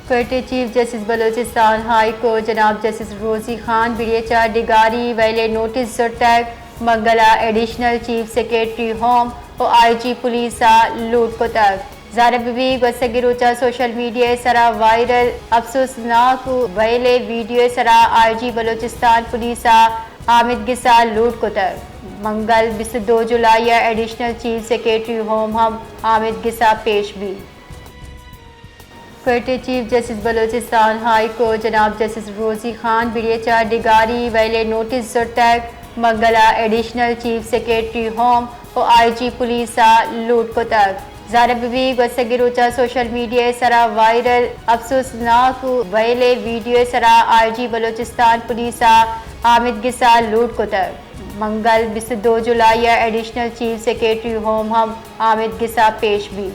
Quetta chief justice Balochistan high court جناب justice Rozi Khan Barecha ڈگاری ویلے نوٹس زرتک منگلا ایڈیشنل چیف سیکریٹری ہوم و آئی جی پولیس لوٹ کو تک زارب بھی گسگروچا سوشل میڈیا سرا وائرل افسوسناک ویلے ویڈیو سرا I G Balochistan police Hamid گسا لوٹ کو تک منگل 22 جولائی ایڈیشنل چیف سیکریٹری ہوم ہم حامد گسا پیش بھی Quetta chief justice Balochistan high court جناب جسٹس روزی خان بریچا ڈگاری ویلے نوٹس زرتک منگلا ایڈیشنل چیف سیکریٹری ہوم و آئی جی پولیس لوٹ کو تک زارب بھی گسگروچا سوشل میڈیا سرا وائرل افسوسناک ویلے ویڈیو سرا I G Balochistan police Hamid گسا لوٹ کو تک منگل 22 جولائی ایڈیشنل چیف سیکریٹری ہوم ہم حامد گسا پیش بھی